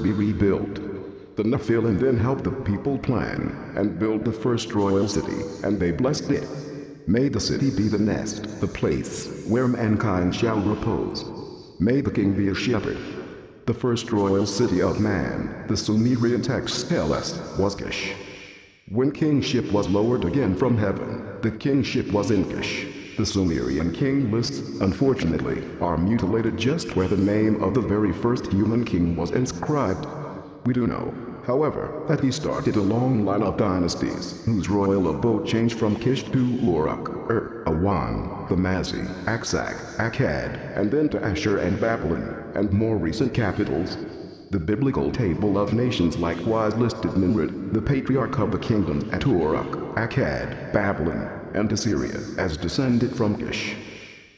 be rebuilt. The Nephilim then helped the people plan and build the first royal city, and they blessed it. May the city be the nest, the place where mankind shall repose. May the king be a shepherd. The first royal city of man, the Sumerian texts tell us, was Kish. When kingship was lowered again from heaven, the kingship was in Kish. The Sumerian king lists, unfortunately, are mutilated just where the name of the very first human king was inscribed. We do know, however, that he started a long line of dynasties whose royal abode changed from Kish to Uruk, Awan, the Mazi, Aksak, Akkad, and then to Ashur and Babylon, and more recent capitals. The biblical table of nations likewise listed Nimrod, the patriarch of the kingdoms at Uruk, Akkad, Babylon, and Assyria, as descended from Kish.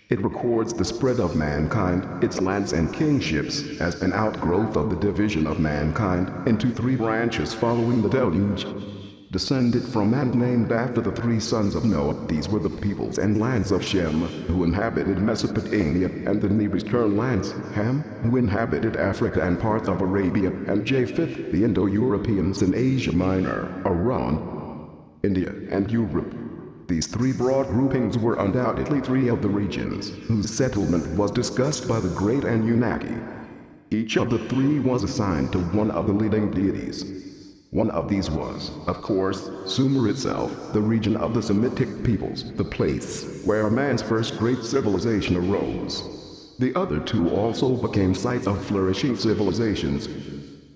It records the spread of mankind, its lands and kingships, as an outgrowth of the division of mankind into three branches following the deluge. Descended from and named after the three sons of Noah, these were the peoples and lands of Shem, who inhabited Mesopotamia, and the Nebuchadnezzar lands, Ham, who inhabited Africa and parts of Arabia, and Japheth, the Indo-Europeans in Asia Minor, Iran, India, and Europe. These three broad groupings were undoubtedly three of the regions whose settlement was discussed by the great Anunnaki. Each of the three was assigned to one of the leading deities. One of these was, of course, Sumer itself, the region of the Semitic peoples, the place where man's first great civilization arose. The other two also became sites of flourishing civilizations.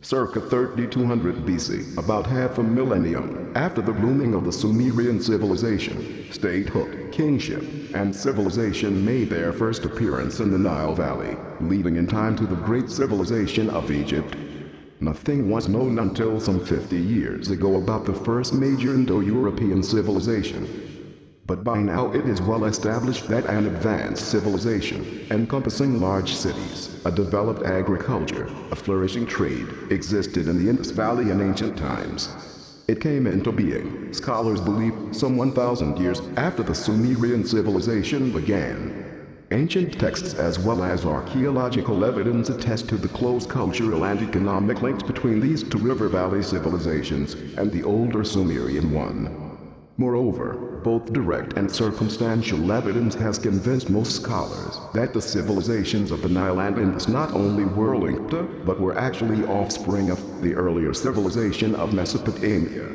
Circa 3200 BC, about half a millennium after the blooming of the Sumerian civilization, statehood, kingship, and civilization made their first appearance in the Nile Valley, leading in time to the great civilization of Egypt. Nothing was known until some 50 years ago about the first major Indo-European civilization. But by now it is well established that an advanced civilization, encompassing large cities, a developed agriculture, a flourishing trade, existed in the Indus Valley in ancient times. It came into being, scholars believe, some 1,000 years after the Sumerian civilization began. Ancient texts as well as archaeological evidence attest to the close cultural and economic links between these two river valley civilizations and the older Sumerian one. Moreover, both direct and circumstantial evidence has convinced most scholars that the civilizations of the Nile and Indus not only were linked, but were actually offspring of the earlier civilization of Mesopotamia.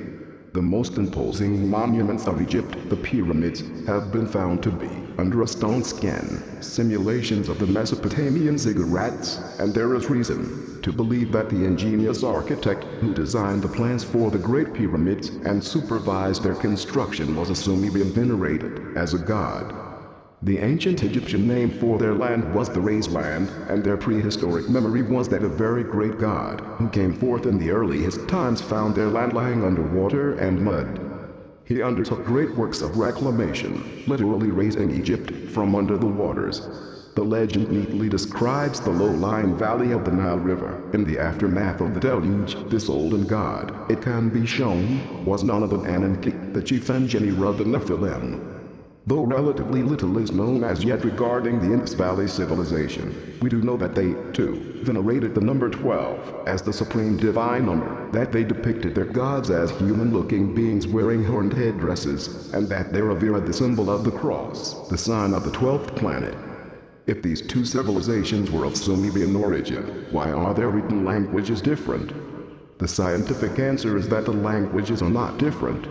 The most imposing monuments of Egypt, the pyramids, have been found to be, under a stone skin, simulations of the Mesopotamian ziggurats, and there is reason to believe that the ingenious architect who designed the plans for the Great Pyramids and supervised their construction was a Sumerian venerated as a god. The ancient Egyptian name for their land was the Raised Land, and their prehistoric memory was that a very great god, who came forth in the earliest times, found their land lying under water and mud. He undertook great works of reclamation, literally raising Egypt from under the waters. The legend neatly describes the low-lying valley of the Nile River. In the aftermath of the deluge, this olden god, it can be shown, was none other than Anunnaki, the chief engineer of the Nephilim. Though relatively little is known as yet regarding the Indus Valley civilization, we do know that they, too, venerated the number 12 as the supreme divine number, that they depicted their gods as human-looking beings wearing horned headdresses, and that they revered the symbol of the cross, the sign of the 12th planet. If these two civilizations were of Sumerian origin, why are their written languages different? The scientific answer is that the languages are not different.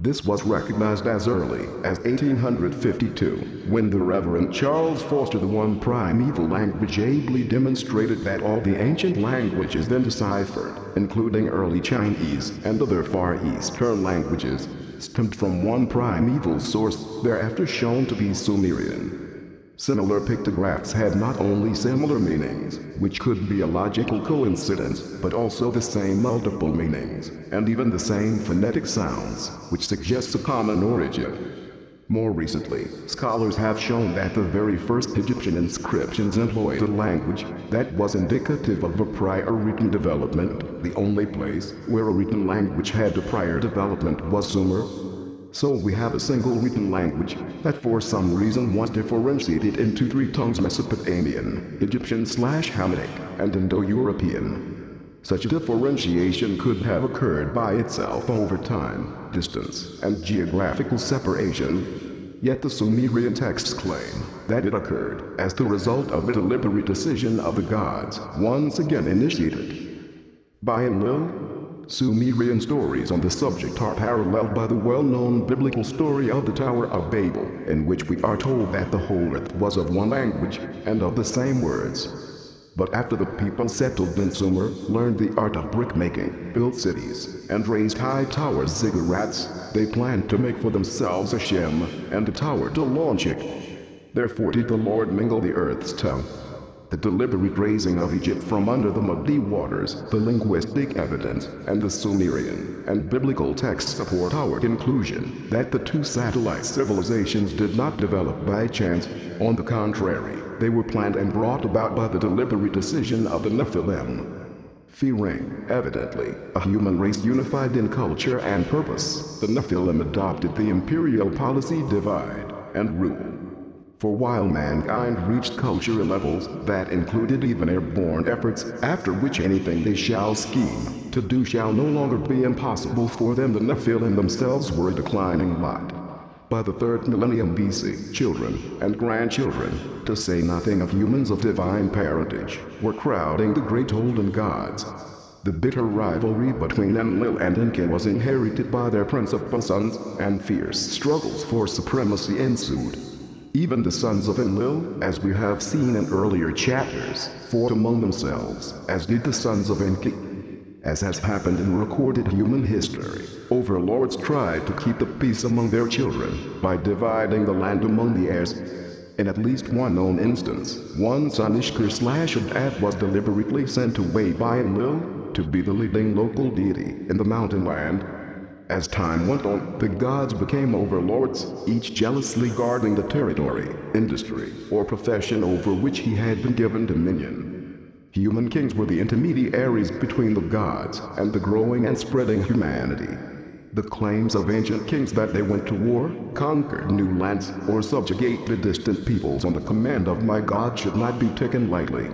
This was recognized as early as 1852, when the Reverend Charles Foster, the one primeval language, ably demonstrated that all the ancient languages then deciphered, including early Chinese and other Far Eastern languages, stemmed from one primeval source, thereafter shown to be Sumerian. Similar pictographs had not only similar meanings, which could be a logical coincidence, but also the same multiple meanings, and even the same phonetic sounds, which suggests a common origin. More recently, scholars have shown that the very first Egyptian inscriptions employed a language that was indicative of a prior written development. The only place where a written language had a prior development was Sumer. So we have a single written language that for some reason was differentiated into three tongues: Mesopotamian, Egyptian/Hamitic, and Indo-European. Such a differentiation could have occurred by itself over time, distance, and geographical separation. Yet the Sumerian texts claim that it occurred as the result of a deliberate decision of the gods, once again initiated by Enlil. Sumerian stories on the subject are paralleled by the well-known biblical story of the Tower of Babel, in which we are told that the whole earth was of one language and of the same words. But after the people settled in Sumer, learned the art of brick-making, built cities, and raised high towers ziggurats, they planned to make for themselves a shem and a tower to launch it. Therefore did the Lord mingle the earth's tongue, the deliberate raising of Egypt from under the muddy waters, the linguistic evidence, and the Sumerian and biblical texts support our conclusion that the two satellite civilizations did not develop by chance. On the contrary, they were planned and brought about by the deliberate decision of the Nephilim. Fearing, evidently, a human race unified in culture and purpose, the Nephilim adopted the imperial policy divide and rule. For while mankind reached cultural levels that included even airborne efforts, after which anything they shall scheme to do shall no longer be impossible for them, the Nephilim themselves were a declining lot. By the 3rd millennium BC, children and grandchildren, to say nothing of humans of divine parentage, were crowding the great olden gods. The bitter rivalry between Enlil and Enki was inherited by their principal sons, and fierce struggles for supremacy ensued. Even the sons of Enlil, as we have seen in earlier chapters, fought among themselves, as did the sons of Enki. As has happened in recorded human history, overlords tried to keep the peace among their children by dividing the land among the heirs. In at least one known instance, one son Ishkur/Adad was deliberately sent away by Enlil to be the leading local deity in the mountain land. As time went on, the gods became overlords, each jealously guarding the territory, industry, or profession over which he had been given dominion. Human kings were the intermediaries between the gods and the growing and spreading humanity. The claims of ancient kings that they went to war, conquered new lands, or subjugated distant peoples on the command of my God should not be taken lightly.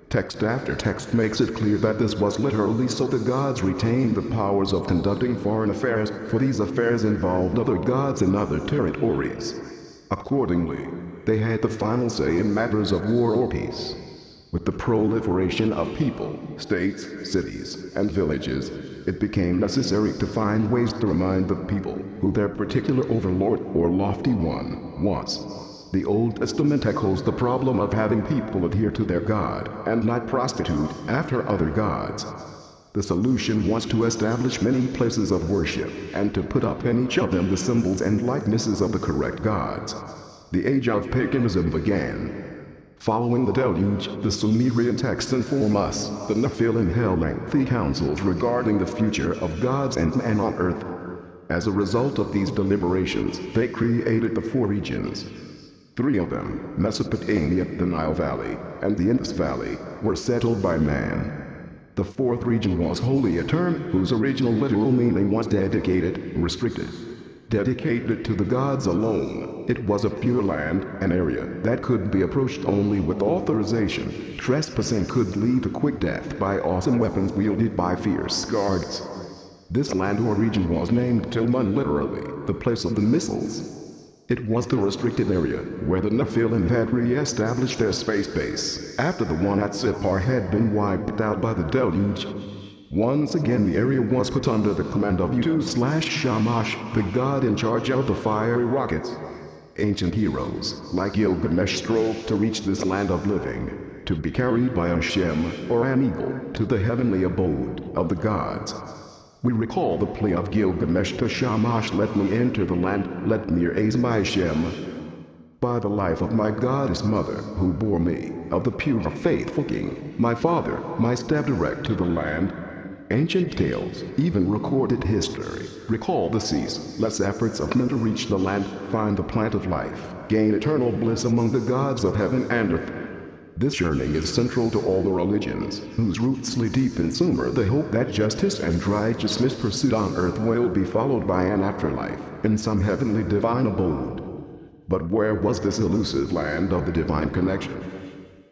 Text after text makes it clear that this was literally so the gods retained the powers of conducting foreign affairs, for these affairs involved other gods and other territories. Accordingly, they had the final say in matters of war or peace. With the proliferation of people, states, cities, and villages, it became necessary to find ways to remind the people who their particular overlord or lofty one was. The Old Testament echoes the problem of having people adhere to their God and not prostitute after other gods. The solution was to establish many places of worship and to put up in each of them the symbols and likenesses of the correct gods. The age of paganism began. Following the deluge, the Sumerian texts inform us the Nephilim held lengthy councils regarding the future of gods and man on earth. As a result of these deliberations, they created the 4 regions. 3 of them, Mesopotamia, the Nile Valley, and the Indus Valley, were settled by man. The 4th region was Holy, a term whose original literal meaning was dedicated, restricted. Dedicated to the gods alone, it was a pure land, an area that could be approached only with authorization. Trespassing could lead to quick death by awesome weapons wielded by fierce guards. This land or region was named Tilmun, literally, the place of the missiles. It was the restricted area where the Nephilim had re-established their space base after the one at Sippar had been wiped out by the deluge. Once again the area was put under the command of Utu/Shamash, the god in charge of the fiery rockets. Ancient heroes, like Gilgamesh, strove to reach this land of living, to be carried by a shem, or an eagle, to the heavenly abode of the gods. We recall the plea of Gilgamesh to Shamash, "Let me enter the land, let me raise my shem. By the life of my goddess mother, who bore me, of the pure faithful king, my father, my step direct to the land." Ancient tales, even recorded history, recall the ceaseless efforts of men to reach the land, find the plant of life, gain eternal bliss among the gods of heaven and earth. This journey is central to all the religions, whose roots lie deep in Sumer, the hope that justice and righteousness pursued on earth will be followed by an afterlife, in some heavenly divine abode. But where was this elusive land of the divine connection?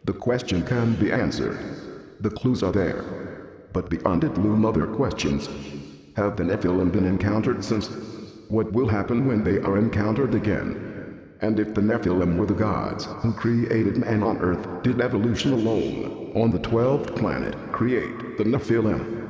The question can be answered. The clues are there. But beyond it loom other questions. Have the Nephilim been encountered since? What will happen when they are encountered again? And if the Nephilim were the gods who created man on Earth, did evolution alone, on the 12th planet, create the Nephilim?